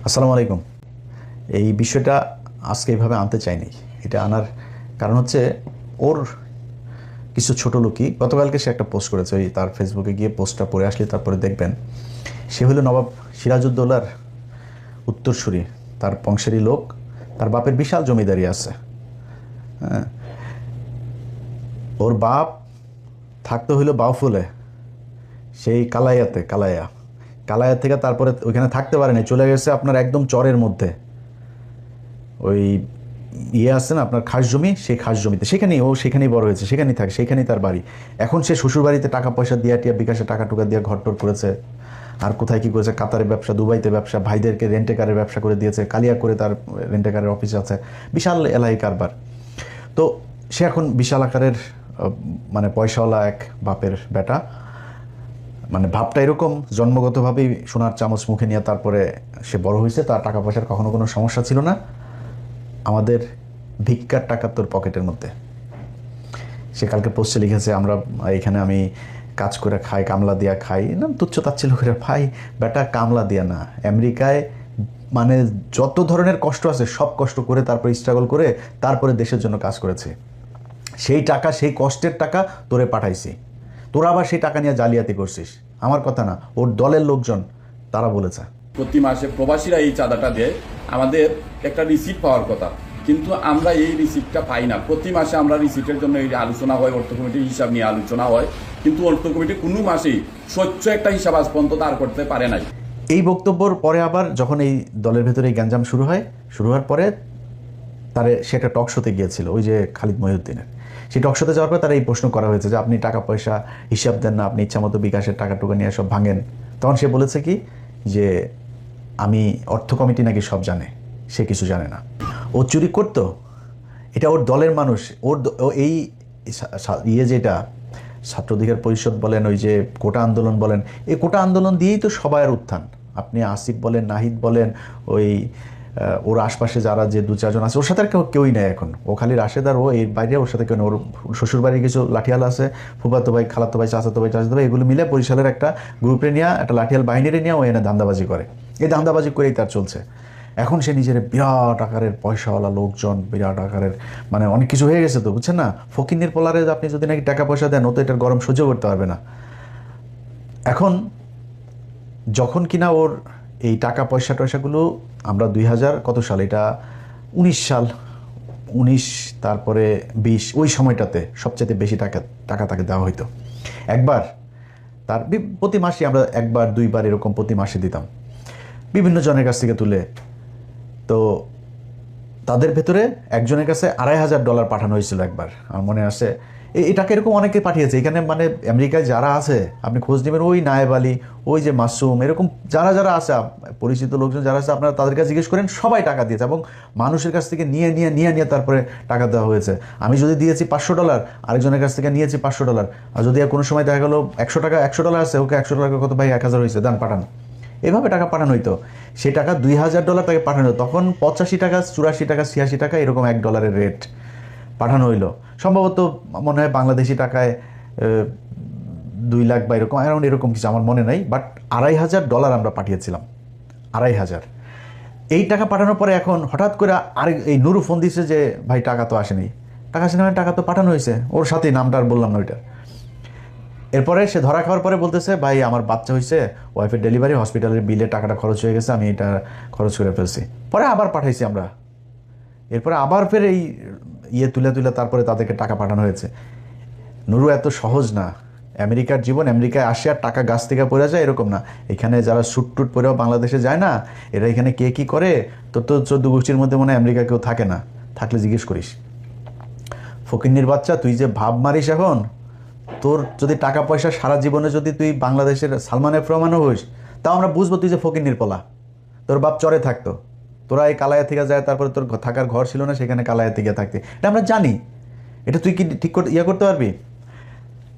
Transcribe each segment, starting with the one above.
আসসালামু আলাইকুম। এই বিষয়টা আজকে এইভাবে আনতে চাইনি। এটা আনার কারণ হচ্ছে ওর কিছু ছোট লোকই গতকালকে সে একটা পোস্ট করেছে, ওই তার ফেসবুকে গিয়ে পোস্টটা পড়ে আসলে তারপরে দেখবেন। সে হলো নবাব সিরাজউদ্দৌলার উত্তরসূরি, তার বংশেরই লোক। তার বাপের বিশাল জমিদারি আছে। হ্যাঁ, ওর বাপ থাকতে হইলো বাউফলে, সেই কালাইয়াতে, কালাইয়া থেকে তারপরে ওইখানে থাকতে পারেনি, চলে গেছে আপনার একদম চরের মধ্যে। ওই আছে না আপনার খাস জমি, সেই খাস জমিতে সেখানেই বড় হয়েছে, সেখানেই থাকে, সেখানেই তার বাড়ি। এখন সে শ্বশুর বাড়িতে টাকা পয়সা দিয়া টিয়া বিকাশে টাকা টুকা দিয়ে ঘর টর করেছে। আর কোথায় কি করেছে, কাতারে ব্যবসা, দুবাইতে ব্যবসা, ভাইদেরকে রেন্টে কারের ব্যবসা করে দিয়েছে, কালিয়া করে তার রেন্টে কারের অফিস আছে, বিশাল এলাহি কারবার। তো সে এখন বিশাল আকারের মানে পয়সাওয়ালা এক বাপের বেটা। মানে ভাবটা এরকম, জন্মগতভাবেই সোনার চামচ মুখে নিয়ে তারপরে সে বড় হয়েছে, তার টাকা পয়সার কখনো কোনো সমস্যা ছিল না। আমাদের ভিক্ষার টাকা তোর পকেটের মধ্যে। সে কালকে পোস্টে লিখেছে, এখানে আমি কাজ করে খাই, কামলা দিয়া খাই না, তুচ্ছ তাচ্ছিল্য করে ভাই। বেটা কামলা দিয়া না, আমেরিকায় মানে যত ধরনের কষ্ট আছে সব কষ্ট করে তারপরে স্ট্রাগল করে তারপরে দেশের জন্য কাজ করেছে। সেই টাকা, সেই কষ্টের টাকা তোরে পাঠাইছি, তোরা আবার সেই টাকা নিয়ে জালিয়াতি করছিস। আমার কথা না, ওর দলের লোকজন তারা বলেছে। প্রতি মাসে প্রবাসীরা এই চাঁদাটা দেয়, আমাদের একটা রিসিপ্ট পাওয়ার কথা, কিন্তু আমরা এই রিসিপ্টটা পাই না। প্রতি মাসে আমরা রিসিপ্টের জন্য এই আলোচনা হয়, অর্থ কমিটির হিসাব নিয়ে আলোচনা হয়, কিন্তু অর্থ কমিটি কোনো মাসেই স্বচ্ছ একটা হিসাব আজ পর্যন্ত তার করতে পারে নাই। এই বক্তব্যর পরে আবার যখন এই দলের ভেতরে এই গ্যাঞ্জাম শুরু হওয়ার পরে সে একটা টক শোতে গিয়েছিল, ওই যে খালিদ মহিউদ্দিনের। সেই টক শোতে যাওয়ার পর তারা এই প্রশ্ন করা হয়েছে যে আপনি টাকা পয়সা হিসাব দেন না, আপনি ইচ্ছামতো বিকাশের টাকা টুকা নিয়ে সব ভাঙেন। তখন সে বলেছে কি যে আমি অর্থ কমিটি নাকি সব জানে, সে কিছু জানে না। ও চুরি করতো, এটা ওর দলের মানুষ। এই যেটা ছাত্র অধিকার পরিষদ বলেন, ওই যে কোটা আন্দোলন বলেন, এই কোটা আন্দোলন দিয়েই তো সবার উত্থান। আপনি আসিফ বলেন, নাহিদ বলেন, ওই ওর আশপাশে যারা যে দু চারজন আছে, ওর সাথে আর কেউই নেই এখন। ও খালি রাশেদ, আর ও এর বাইরে ওর সাথে কেউ নেই। ওর শ্বশুরবাড়ির কিছু লাঠিয়াল আছে, ফুফাতো ভাই, খালাতো ভাই, চাচাতো ভাই, এগুলো মিলে বরিশালের একটা গ্রুপে নিয়ে, একটা লাঠিয়াল বাহিনীরে নিয়ে ও এনে ধান্দাবাজি করে। এই ধান্দাবাজি করেই তার চলছে। এখন সে নিজের বিরাট আকারের পয়সাওয়ালা লোকজন, বিরাট আকারের মানে অনেক কিছু হয়ে গেছে তো, বুঝছেন না? ফকিন্নির পোলারে আপনি যদি নাকি টাকা পয়সা দেন, ও তো এটার গরম সহ্য করতে পারবে না। এখন যখন কিনা ওর এই টাকা টয়সাগুলো আমরা 2000 কত সাল, এটা 19 সাল, 19 তারপরে 20, ওই সময়টাতে সবচেয়ে বেশি টাকা তাকে দেওয়া হইতো। একবার তার প্রতি মাসে আমরা একবার দুইবার এরকম প্রতি মাসে দিতাম বিভিন্ন জনের কাছ থেকে তুলে। তো তাদের ভেতরে একজনের কাছে $2500 পাঠানো হয়েছিল একবার, আমার মনে আছে। এই টাকা এরকম অনেকে পাঠিয়েছে এখানে, মানে আমেরিকায় যারা আছে আপনি খোঁজ নেবেন, ওই নায়েব আলী, ওই যে মাসুম, এরকম যারা আছে পরিচিত লোকজন যারা আছে, আপনারা তাদের কাছে জিজ্ঞেস করেন, সবাই টাকা দিয়েছে এবং মানুষের কাছ থেকে নিয়ে তারপরে টাকা দেওয়া হয়েছে। আমি যদি দিয়েছি $500, আরেকজনের কাছ থেকে নিয়েছি $500। আর যদি কোনো সময় দেখা গেলো $100 আছে, ওকে $100 কত ভাই, 1000 হয়েছে, দান পাঠান। এভাবে টাকা পাঠানো হইতো। সেই টাকা $2000 তাকে পাঠানো হতো। তখন 85 টাকা, 84 টাকা, 86 টাকা এরকম $1 রেট পাঠানো হইলো। সম্ভবত মনে হয় বাংলাদেশি টাকায় 2 লাখ বা এরকম অ্যারাউন্ড এরকম কিছু, আমার মনে নাই। বাট $2500 আমরা পাঠিয়েছিলাম, 2500। এই টাকা পাঠানোর পরে এখন হঠাৎ করে এই নুরু ফোন দিচ্ছে যে ভাই টাকা তো আসেনি, টাকা তো পাঠানো হয়েছে, ওর সাথেই নামটা আর বললাম না ওইটা। এরপরে সে ধরা খাওয়ার পরে বলতেছে ভাই আমার বাচ্চা হয়েছে, ওয়াইফের ডেলিভারি, হসপিটালের বিলে টাকাটা খরচ হয়ে গেছে, আমি এটা খরচ করে ফেলছি। পরে আবার পাঠাইছি আমরা। এরপরে আবার ফের এই তুলে তারপরে তাদেরকে টাকা পাঠানো হয়েছে। নুরু এত সহজ না। আমেরিকার জীবন, আমেরিকায় আসে আর টাকা গাছ থেকে পড়ে যায় এরকম না। এখানে যারা স্যুট টুট পরেও বাংলাদেশে যায় না, এরা এখানে কে কী করে, তোর তো 14 গোষ্ঠীর মধ্যে মনে হয় আমেরিকা কেউ থাকে না, থাকলে জিজ্ঞেস করিস। ফকিন্নির বাচ্চা, তুই যে ভাব মারিস এখন, তোর যদি টাকা পয়সা সারা জীবনে যদি তুই বাংলাদেশের সালমান এফ রহমানও হইস, তাও আমরা বুঝবো তুই যে ফকিন্নির পোলা। তোর বাপ চরে থাকতো, তোরা এই কালায়া থেকে যায়, তারপরে তোর থাকার ঘর ছিল না, সেখানে কালায়া থেকে থাকতে, এটা আমরা জানি। এটা তুই কি ঠিক করতে পারবি?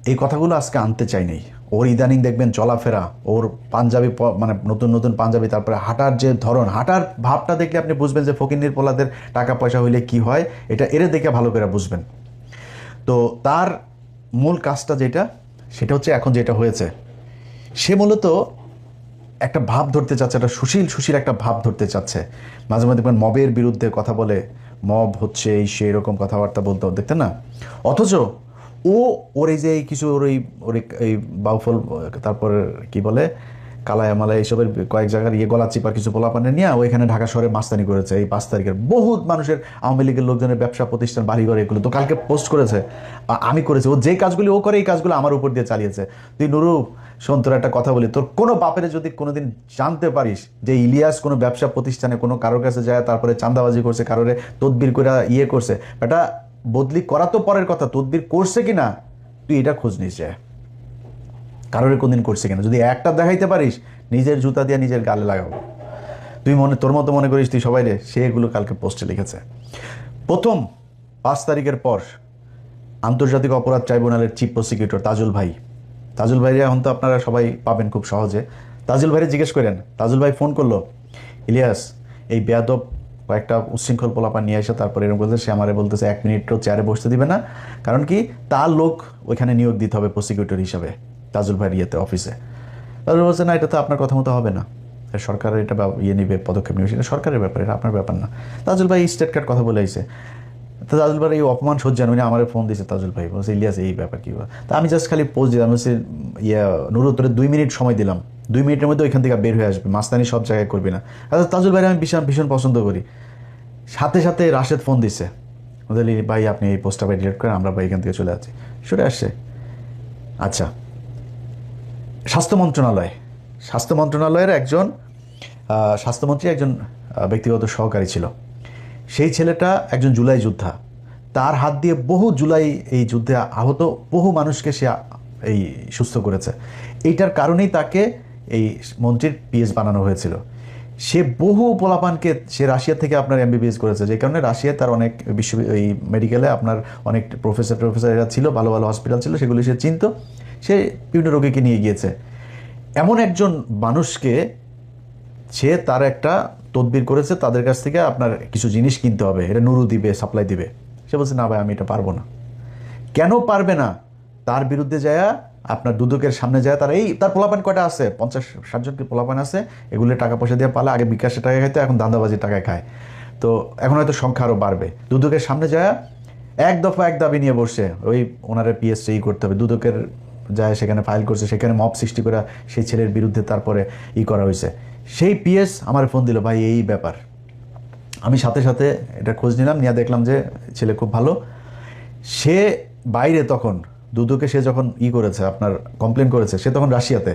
এই কথাগুলো আজকে আনতে চাই নেই। ওর ইদানিং দেখবেন চলাফেরা, ওর পাঞ্জাবি, মানে নতুন পাঞ্জাবি, তারপরে হাঁটার যে ধরন, হাঁটার ভাবটা দেখলে আপনি বুঝবেন যে ফকিন্নির পোলাদের টাকা পয়সা হইলে কি হয়, এটা এরে দেখে ভালো করে বুঝবেন। তো তার মূল কাজটা যেটা, সেটা হচ্ছে এখন যেটা হয়েছে, সে মূলত একটা ভাব ধরতে চাচ্ছে, একটা সুশীল একটা ভাব ধরতে চাচ্ছে। মাঝে মাঝে দেখবেন মবের বিরুদ্ধে কথা বলে, মব হচ্ছে এই সেই রকম কথাবার্তা বলতো, দেখতেন না? অথচ ওর এই যে কিছু ওর এই বাউফল, তারপর কি বলে কালায়ামালা এইসবের কয়েক জায়গার গলা চিপার কিছু পোলাপানে নিয়ে ওইখানে ঢাকা শহরে মাস্তানি করেছে। এই 5 তারিখের বহুত মানুষের, আওয়ামী লীগের লোকজনের ব্যবসা প্রতিষ্ঠান, বাড়িঘর, এগুলো তো কালকে পোস্ট করেছে, আমি করেছি। ও যে কাজগুলি ও করে এই কাজগুলো আমার উপর দিয়ে চালিয়েছে। তুই নুরু শোন, তোর একটা কথা বলি, তোর কোনো বাপের যদি কোনোদিন জানতে পারিস যে ইলিয়াস কোনো ব্যবসা প্রতিষ্ঠানে কোনো কারোর কাছে যায় তারপরে চাঁদাবাজি করছে, কারোরে তদবির করে করছে, এটা বদলি করা তো পরের কথা, তদবির করছে কিনা তুই এটা খোঁজ নিস, যায় কারোর কোনদিন করছে কিনা। যদি একটা দেখাইতে পারিস, নিজের জুতা দিয়ে নিজের গালে লাগাবো। তুই তোর মতো মনে করিস তুই সবাই রে, সে এগুলো কালকে পোস্টে লিখেছে। প্রথম 5 তারিখের পর আন্তর্জাতিক অপরাধ ট্রাইব্যুনালের চিফ প্রসিকিউটর তাজুল ভাইরে এখন তো আপনারা সবাই পাবেন খুব সহজে। তাজুল ভাইরে জিজ্ঞেস করেন, তাজুল ভাই ফোন করলো, ইলিয়াস এই বেয়াদব কয়েকটা উচ্ছৃঙ্খল পোলাপা নিয়ে এসে তারপরে এরকম বলতে, সে আমারে বলতেছে 1 মিনিটও চেয়ারে বসতে দিবে না, কারণ কি তার লোক ওইখানে নিয়োগ দিতে হবে প্রসিকিউটর হিসাবে তাজুল ভাইয়ের অফিসে। তাজুল বলছে না, এটা তো আপনার কথা মতো হবে না, সরকারের এটা নিবে, পদক্ষেপ নেবে, সেটা সরকারের ব্যাপার, এটা আপনার ব্যাপার না। তাজুল ভাই স্টেট কার্ড কথা বলে আইছে। তো তাজুল ভাই এই অপমান সহ্য জানি, আমার ফোন দিয়েছে তাজুল ভাই, বলছে ইলিয়াস এই ব্যাপার কী। তা আমি জাস্ট খালি পোস্ট দিলাম, বলছি নুরু তোরে 2 মিনিট সময় দিলাম, 2 মিনিটের মধ্যে ওইখান থেকে বের হয়ে আসবে, মাস্তানি সব জায়গায় করবি না। তাজুল ভাই আমি ভীষণ পছন্দ করি। সাথে সাথে রাশেদ ফোন দিচ্ছে, বলতে ভাই আপনি এই পোস্টটা ভাই ডিলিট করেন, আমরা ভাই এখান থেকে চলে যাচ্ছি। সরে আসছে। আচ্ছা, স্বাস্থ্য মন্ত্রণালয়ের একজন স্বাস্থ্যমন্ত্রী একজন ব্যক্তিগত সহকারী ছিল। সেই ছেলেটা একজন জুলাই যোদ্ধা, তার হাত দিয়ে বহু জুলাই এই যুদ্ধে আহত বহু মানুষকে সে এই সুস্থ করেছে। এইটার কারণেই তাকে এই মন্ত্রীর পিএস বানানো হয়েছিল। সে বহু পোলাপানকে সে রাশিয়া থেকে আপনার এমবিবিএস করেছে, যে কারণে রাশিয়ায় তার অনেক এই মেডিকেলে আপনার অনেক প্রফেসর এরা ছিল, ভালো ভালো হসপিটাল ছিল, সেগুলি সে চিনত। সে বিভিন্ন রোগীকে নিয়ে গিয়েছে। এমন একজন মানুষকে সে তার একটা তদবির করেছে, তাদের কাছ থেকে আপনার কিছু জিনিস কিনতে হবে, এটা নুরু দিবে, সাপ্লাই দিবে। সে বলছে না ভাই আমি এটা পারবো না। কেন পারবে না? তার বিরুদ্ধে যায় আপনার দুদকের সামনে যায়, তার পোলাপান কয়টা আছে, 50-60 জনকে পোলাপান আছে, এগুলো টাকা পয়সা দিয়ে পালা, আগে বিকাশে টাকা খাইতো, এখন দান্দাবাজির টাকায় খায়। তো এখন হয়তো সংখ্যা আরও বাড়বে। দুদকের সামনে যায় এক দফা এক দাবি নিয়ে বসছে, ওই ওনারা পিএসসি করতে হবে। দুদকের যায় সেখানে ফাইল করছে, সেখানে মব সৃষ্টি করে সেই ছেলের বিরুদ্ধে তারপরে করা হয়েছে। সেই পিএস আমার ফোন দিল, ভাই এই ব্যাপার। আমি সাথে সাথে এটা খোঁজ নিলাম, নিয়ে দেখলাম যে ছেলে খুব ভালো। সে বাইরে তখন দুদকে সে যখন করেছে আপনার কমপ্লেন করেছে, সে তখন রাশিয়াতে।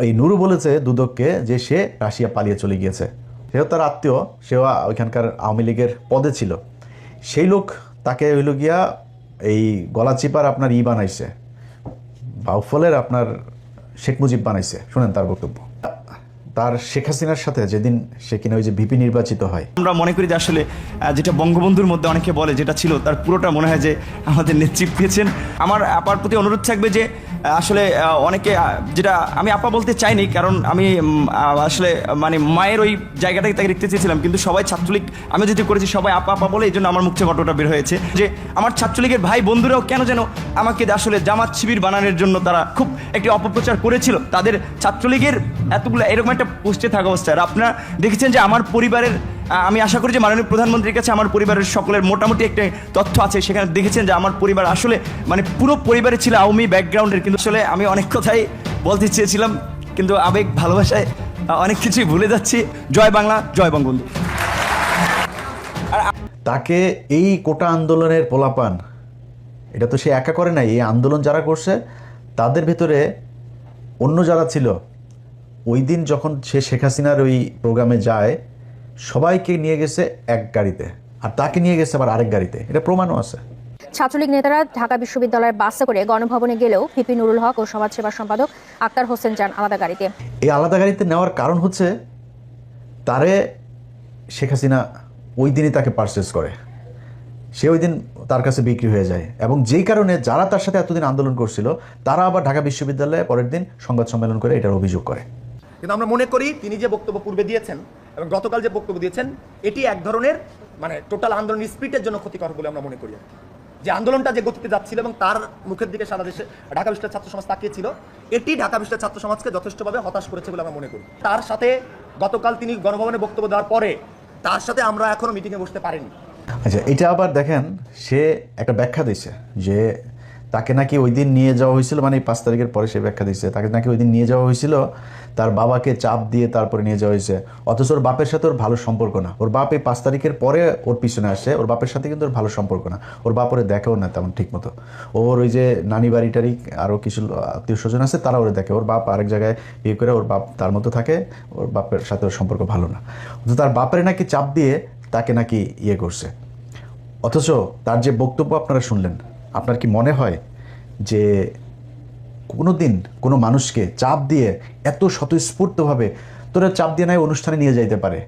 এই নুরু বলেছে দুদককে যে সে রাশিয়া পালিয়ে চলে গিয়েছে। সেও তার আত্মীয়, সেও ওইখানকার আওয়ামী লীগের পদে ছিল। সেই লোক তাকে হইল গিয়া এই গলা চিপার আপনার বানাইছে, বাউফলের আপনার শেখ মুজিব বানাইছে। শুনেন তার বক্তব্য। তার শেখ হাসিনার সাথে যেদিন সে কিনা ওই যে ভিপি নির্বাচিত হয়, আমরা মনে করি যে আসলে যেটা বঙ্গবন্ধুর মধ্যে অনেকে বলে যেটা ছিল, তার পুরোটা মনে হয় যে আমাদের নেতৃত্ব পেয়েছেন। আমার আপার প্রতি অনুরোধ থাকবে যে আসলে অনেকে, যেটা আমি আপা বলতে চাইনি, কারণ আমি আসলে মানে মায়ের ওই জায়গাটাকে তাকে দেখতে চেয়েছিলাম, কিন্তু সবাই ছাত্রলীগ আমি যেহেতু করেছি সবাই আপা আপা বলে, এই জন্য আমার মুখ থেকে ঘটনাটা বের হয়েছে যে আমার ছাত্রলীগের ভাই বন্ধুরাও কেন যেন আমাকে আসলে জামাত শিবির বানানোর জন্য তারা খুব একটি অপপ্রচার করেছিল। তাদের ছাত্রলীগের এতগুলো এরকম একটা পোস্টে থাকা অবস্থায় আপনারা দেখেছেন যে আমার পরিবারের, আমি আশা করি যে মাননীয় প্রধানমন্ত্রীর কাছে আমার পরিবারের সকলের মোটামুটি একটা তথ্য আছে, সেখানে দেখেছেন যে আমার পরিবার আসলে মানে পুরো পরিবারে ছিল আওয়ামী ব্যাকগ্রাউন্ডের। কিন্তু আসলে আমি অনেক কথাই বলতে চেয়েছিলাম, কিন্তু আবেগ ভালোবাসায় অনেক কিছুই ভুলে যাচ্ছি। জয় বাংলা, জয় বঙ্গবন্ধু। তাকে এই কোটা আন্দোলনের পোলাপান, এটা তো সে একা করে নাই, এই আন্দোলন যারা করছে তাদের ভেতরে অন্য যারা ছিল, ওই দিন যখন সে শেখ হাসিনার ওই প্রোগ্রামে যায় সবাইকে নিয়ে গেছে এক গাড়িতে, আর তাকে নিয়ে গেছে আবার আরেক গাড়িতে, এটা প্রমাণও আছে। ছাত্রলীগ নেতারা ঢাকা বিশ্ববিদ্যালয়ের বাসে করে গণভবনে গেলেও ভিপি নুরুল হক ও সমাজসেবা সম্পাদক আক্তার হোসেন যান আলাদা গাড়িতে। এই আলাদা গাড়িতে নেওয়ার কারণ হচ্ছে তারে শেখ হাসিনা ওই দিনই তাকে পারচেজ করে, সে ওই দিন তার কাছে বিক্রি হয়ে যায়, এবং যেই কারণে যারা তার সাথে এতদিন আন্দোলন করছিল তারা আবার ঢাকা বিশ্ববিদ্যালয়ে পরের দিন সংবাদ সম্মেলন করে এটার অভিযোগ করে। কিন্তু আমরা মনে করি তিনি যে বক্তব্য পূর্বে দিয়েছেন এবং গতকাল যে বক্তব্য দিয়েছেন, এটি এক ধরনের মানে টোটাল আন্দোলন স্পিরিটের জন্য ক্ষতিকর বলে আমরা মনে করি। যে আন্দোলনটা যে গতিতে যাচ্ছিল এবং তার মুখের দিকে সারা দেশে ঢাকা বিশ্ববিদ্যালয়ের ছাত্র সমাজ তাকিয়েছিল, এটি ঢাকা বিশ্ববিদ্যালয়ের ছাত্র সমাজকে যথেষ্টভাবে হতাশ করেছে বলে আমরা মনে করি। তার সাথে গতকাল তিনি গণভবনে বক্তব্য দেওয়ার পরে তার সাথে আমরা এখনো মিটিংয়ে বসতে পারিনি। আচ্ছা, এটা আবার দেখেন, সে একটা ব্যাখ্যা দিচ্ছে যে তাকে নাকি ওই দিন নিয়ে যাওয়া হয়েছিল, মানে 5 তারিখের পরে সে ব্যাখ্যা দিচ্ছে তাকে নাকি ওই দিন নিয়ে যাওয়া হয়েছিল তার বাবাকে চাপ দিয়ে তারপরে নিয়ে যাওয়া হয়েছে, অথচ ওর বাপের সাথে ওর ভালো সম্পর্ক না। ওর বাপ এই 5 তারিখের পরে ওর পিছনে আসে, ওর বাপের সাথে কিন্তু ওর ভালো সম্পর্ক না, ওর বাপ ওরে দেখেও না তেমন ঠিক মতো। ওর ওই যে নানি বাড়িটারই আরও কিছু আত্মীয় স্বজন আছে, তারা ওরে দেখে। ওর বাপ আরেক জায়গায় বিয়ে করে, ওর বাপ তার মতো থাকে, ওর বাপের সাথে ওর সম্পর্ক ভালো না। তো তার বাপের নাকি চাপ দিয়ে তাকে নাকি ইয়ে করছে। অথচ তার যে বক্তব্য আপনারা শুনলেন, আপনার কি মনে হয় যে কোনো দিন কোনো মানুষকে চাপ দিয়ে এত স্বতঃস্ফূর্তভাবে তোরা চাপ দিয়ে নাই অনুষ্ঠানে নিয়ে যাইতে পারে?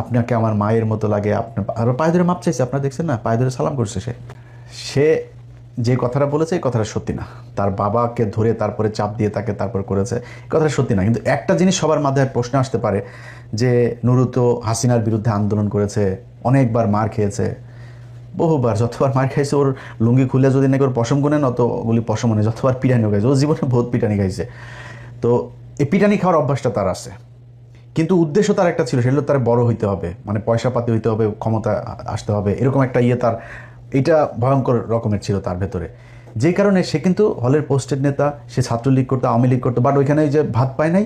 আপনাকে আমার মায়ের মতো লাগে, আপনার আরও পায়ে ধরে মাপ চাইছে, আপনারা দেখছেন না, পায়ে ধরে সালাম করছে। সে যে কথাটা বলেছে এই কথাটা সত্যি না। তার বাবাকে ধরে তারপরে চাপ দিয়ে তাকে তারপর করেছে, এই কথাটা সত্যি না। কিন্তু একটা জিনিস সবার মাথায় প্রশ্ন আসতে পারে যে নুরু তো হাসিনার বিরুদ্ধে আন্দোলন করেছে, অনেকবার মার খেয়েছে, বহুবার, যতবার মার খাইছে ওর লুঙ্গি খুলে যদি নাকি ওর পশম গুনেন অতগুলি পশম মানে যতবার পিটানিও খাইছে, ও জীবনে বহুত পিটানি খাইছে। তো এই পিটানি খাওয়ার অভ্যাসটা তার আছে, কিন্তু উদ্দেশ্য তার একটা ছিল, সেগুলো তার বড় হইতে হবে, মানে পয়সা পাতি হইতে হবে, ক্ষমতা আসতে হবে, এরকম একটা তার এটা ভয়ঙ্কর রকমের ছিল তার ভেতরে। যে কারণে সে কিন্তু হলের পোস্টেড নেতা, সে ছাত্রলীগ করতো, আওয়ামী লীগ করতো, বাট ওইখানে যে ভাত পায় নাই,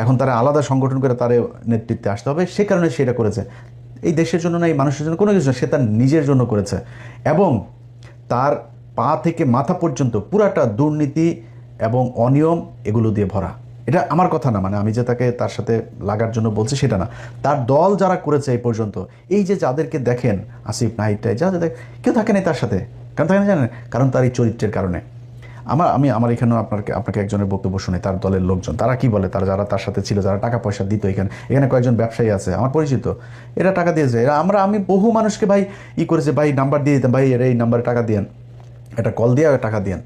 এখন তারা আলাদা সংগঠন করে তার নেতৃত্বে আসতে হবে, সে কারণে সেটা করেছে। এই দেশের জন্য না, এই মানুষের জন্য, কোনো কিছু না, সে তার নিজের জন্য করেছে। এবং তার পা থেকে মাথা পর্যন্ত পুরাটা দুর্নীতি এবং অনিয়ম এগুলো দিয়ে ভরা। এটা আমার কথা না, মানে আমি যে তাকে তার সাথে লাগার জন্য বলছি সেটা না। তার দল যারা করেছে এই পর্যন্ত, এই যে যাদেরকে দেখেন আসিফ নাহিদটাই যা দেখ, কেউ থাকে না তার সাথে। কারণ থাকে না জানেন, কারণ তার এই চরিত্রের কারণে। আমার এখানেও আপনাকে একজনের বক্তব্য শুনে, তার দলের লোকজন তারা কি বলে, তারা যারা তার সাথে ছিল, যারা টাকা পয়সা দিত, এখানে কয়েকজন ব্যবসায়ী আছে আমার পরিচিত, এরা টাকা দিয়েছে। আমি বহু মানুষকে ভাই করেছে, ভাই নাম্বার দিয়ে দিতাম, ভাই এর এই নাম্বারে টাকা দিয়েন, একটা কল দিয়ে টাকা দিয়েন,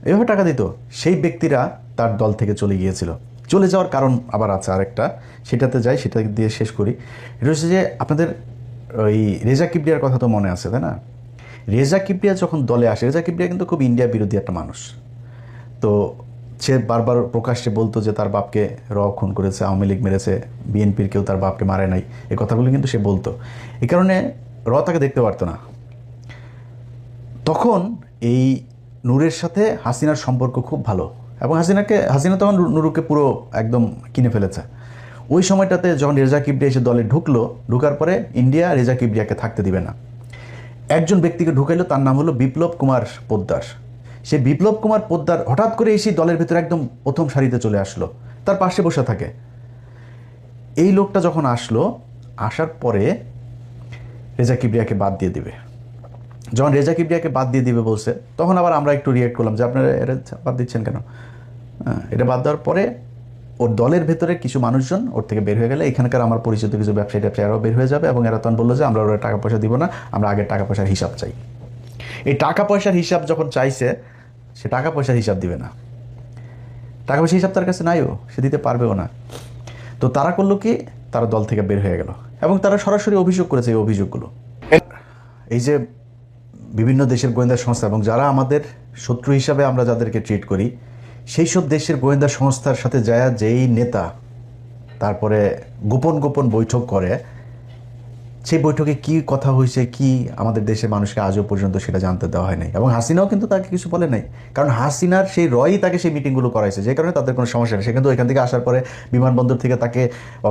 এভাবে টাকা দিত। সেই ব্যক্তিরা তার দল থেকে চলে গিয়েছিল। চলে যাওয়ার কারণ আবার আছে আরেকটা, সেটাতে যাই, সেটা দিয়ে শেষ করি। এটা হচ্ছে যে আপনাদের ওই রেজা কিবরিয়ার কথা তো মনে আছে, তাই না? রেজা কিবরিয়া যখন দলে আসে, রেজা কিবরিয়া কিন্তু খুব ইন্ডিয়া বিরোধী একটা মানুষ। তো সে বারবার প্রকাশ্যে বলতো যে তার বাপকে খুন করেছে, আওয়ামী লীগ মেরেছে, বিএনপির কেউ তার বাপকে মারে নাই, এই কথাগুলো কিন্তু সে বলতো। এই কারণে তাকে দেখতে পারতো না। তখন এই নূরের সাথে হাসিনার সম্পর্ক খুব ভালো, এবং হাসিনা তখন নুরুকে পুরো একদম কিনে ফেলেছে। ওই সময়টাতে যখন রেজা কিবরিয়া এসে দলে ঢুকার পরে ইন্ডিয়া রেজা কিবরিয়াকে থাকতে দিবে না। একজন ব্যক্তিকে ঢুকাইলো, তার নাম হলো বিপ্লব কুমার পোদ্দার। সে বিপ্লব কুমার পোদ্দার হঠাৎ করে এসে দলের ভেতরে একদম প্রথম সারিতে চলে আসলো, তার পাশে বসে থাকে। এই লোকটা যখন আসলো, আসার পরে রেজা কিবরিয়াকে বাদ দিয়ে দিবে। যখন রেজা কিবরিয়াকে বাদ দিয়ে দিবে বলছে, তখন আবার আমরা একটু রিয়েক্ট করলাম যে আপনারা এটা বাদ দিচ্ছেন কেন? এটা বাদ দেওয়ার পরে ওর দলের ভেতরে কিছু মানুষজন ওর থেকে বের হয়ে গেলে, এখানকার আমার পরিচিত কিছু ব্যবসায়ীরাও বের হয়ে যাবে, এবং এরা তখন বললো যে আমরা ওরা টাকা পয়সা দিব না, আমরা আগের টাকা পয়সার হিসাব চাই। এই টাকা পয়সার হিসাব যখন চাইছে, সে টাকা পয়সার হিসাব দিবে না, টাকা পয়সার হিসাব তার কাছে নাইও, সে দিতে পারবেও না। তো তারা করলো কি, তারা দল থেকে বের হয়ে গেল, এবং তারা সরাসরি অভিযোগ করেছে। এই অভিযোগগুলো এই যে বিভিন্ন দেশের গোয়েন্দা সংস্থা এবং যারা আমাদের শত্রু হিসাবে আমরা যাদেরকে ট্রিট করি, সেই সব দেশের গোয়েন্দা সংস্থার সাথে যায় যেই নেতা তারপরে গোপন বৈঠক করে, সেই বৈঠকে কি কথা হয়েছে, কি আমাদের দেশের মানুষকে আজও পর্যন্ত সেটা জানতে দেওয়া হয় নাই। এবং হাসিনাও কিন্তু তাকে কিছু বলে নাই, কারণ হাসিনার সেই তাকে সেই মিটিংগুলো করাইছে, যে কারণে তাদের কোনো সমস্যা নেই। সে কিন্তু এখান থেকে আসার পরে বিমানবন্দর থেকে তাকে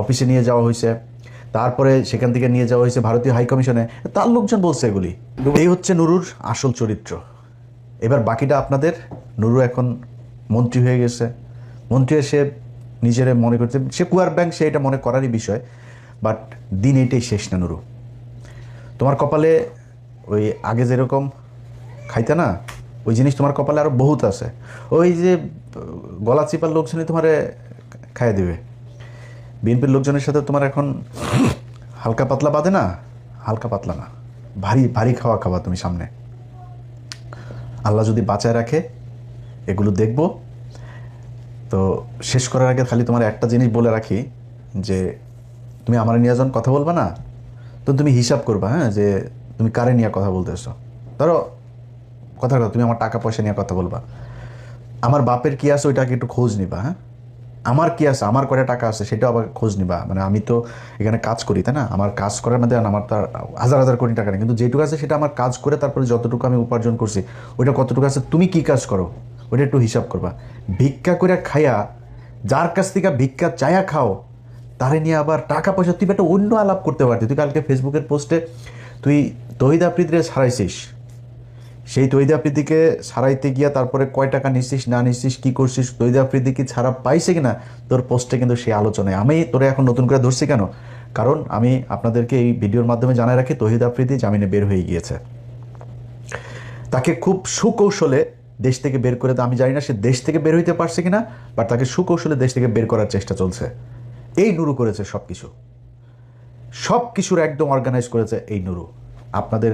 অফিসে নিয়ে যাওয়া হয়েছে, তারপরে সেখান থেকে নিয়ে যাওয়া হয়েছে ভারতীয় হাইকমিশনে, তার লোকজন বলছে এগুলি। এই হচ্ছে নুরুর আসল চরিত্র। এবার বাকিটা আপনাদের। নুরু এখন মন্ত্রী হয়ে গেছে, মন্ত্রী এসে নিজের মনে করছে সে কুয়ার ব্যাংক, সে এটা মনে করারই বিষয়, বাট দিন এইটাই শেষ না। নুরু, তোমার কপালে ওই আগে যেরকম খাইতে না, ওই জিনিস তোমার কপালে আরও বহুত আছে। ওই যে গলা চিপার লোকজনই তোমারে খাইয়ে দেবে। বিএনপির লোকজনের সাথে তোমার এখন হালকা পাতলা বাদে না, হালকা পাতলা না, ভারী খাওয়া তুমি সামনে। আল্লাহ যদি বাঁচায় রাখে, এগুলো দেখব। তো শেষ করার আগে খালি তোমার একটা জিনিস বলে রাখি, যে তুমি আমার নিয়ে যখন কথা বলবা না, তো তুমি হিসাব করবা, হ্যাঁ, যে তুমি কারে নিয়ে কথা বলতেছো। ধরো কথা তুমি আমার টাকা পয়সা নিয়ে কথা বলবা, আমার বাপের কি আছে ওইটাকে একটু খোঁজ নিবা। হ্যাঁ, আমার কি আছে, আমার কয়টা টাকা আছে সেটাও আবার খোঁজ নিবা। মানে আমি তো এখানে কাজ করি, তাই না? আমার কাজ করার মধ্যে আমার তো আর হাজার হাজার কোটি টাকা নেই, কিন্তু যেটুকু আছে সেটা আমার কাজ করে তারপরে যতটুকু আমি উপার্জন করছি ওইটা কতটুকু আছে, তুমি কি কাজ করো ওইটা একটু হিসাব করবা। ভিক্ষা করে খাইয়া, যার কাছ থেকে ভিক্ষা চায়া খাও, তারে নিয়ে আবার টাকা পয়সা, তুই একটা অন্য আলাপ করতে পারতি। তুই কালকে ফেসবুকের পোস্টে তুই তহিদ আফ্রিদিরে ছাড়াইছিস, সেই তহিদ আফ্রিদিকে ছাড়াইতে গিয়া তারপরে কয় টাকা নিচ্ছিস না নিচ্ছিস কি করছিস, তহিদ আফ্রিদি কি ছাড়া পাইছে কিনা তোর পোস্টে কিন্তু সেই আলোচনায়। আমি তোরে এখন নতুন করে ধরছি কেন, কারণ আমি আপনাদেরকে এই ভিডিওর মাধ্যমে জানাই রাখি তহিদ আফ্রিদি জামিনে বের হয়ে গিয়েছে। তাকে খুব সুকৌশলে দেশ থেকে বের করে, আমি জানি না সে দেশ থেকে বের হইতে পারছে কিনা, বাট তাকে সুকৌশলে দেশ থেকে বের করার চেষ্টা চলছে। এই নুরু করেছে সব কিছুর একদম অর্গানাইজ করেছে এই নুরু। আপনাদের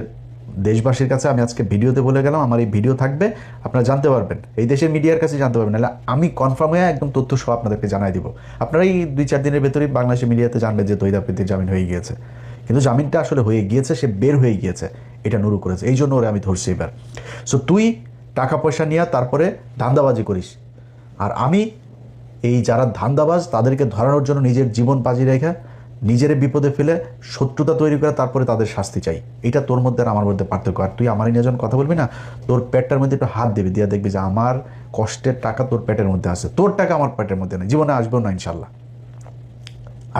দেশবাসীর কাছে আমি আজকে ভিডিওতে বলে গেলাম, আমার এই ভিডিও থাকবে, আপনারা জানতে পারবেন, এই দেশের মিডিয়ার কাছে জানতে পারবেন, নাহলে আমি কনফার্ম হয়ে একদম তথ্য সহ আপনাদেরকে জানাই দিব। আপনারা এই 2-4 দিনের ভেতরেই বাংলাদেশের মিডিয়াতে জানবেন যে তহিদ আফ্রিদির জামিন হয়ে গিয়েছে। কিন্তু জামিনটা আসলে হয়ে গিয়েছে, সে বের হয়ে গিয়েছে, এটা নুরু করেছে, এই জন্য ওরে আমি ধরছি এবার। সো তুই টাকা পয়সা নিয়ে তারপরে ধান্দাবাজি করিস, আর আমি এই যারা ধান্দাবাজ তাদেরকে ধরানোর জন্য নিজের জীবন বাজি রেখে নিজের বিপদে ফেলে শত্রুতা তৈরি করে তারপরে তাদের শাস্তি চাই। এটা তোর মধ্যে আর আমার মধ্যে পার্থক্য। আর তুই আমার নিয়ে যখন কথা বলবি না, তোর পেটটার মধ্যে একটু হাত দিবি, দিয়ে দেখবি যে আমার কষ্টের টাকা তোর পেটের মধ্যে আছে, তোর টাকা আমার পেটের মধ্যে নেই, জীবনে আসবেও না, ইনশাল্লাহ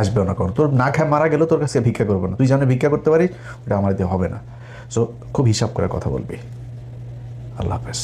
আসবেও না। কারণ তোর না খায় মারা গেলেও তোর কাছে ভিক্ষা করবো না, তুই যেন ভিক্ষা করতে পারিস ওটা আমার দিয়ে হবে না। সো খুব হিসাব করে কথা বলবি। আল্লাহ হাফেজ।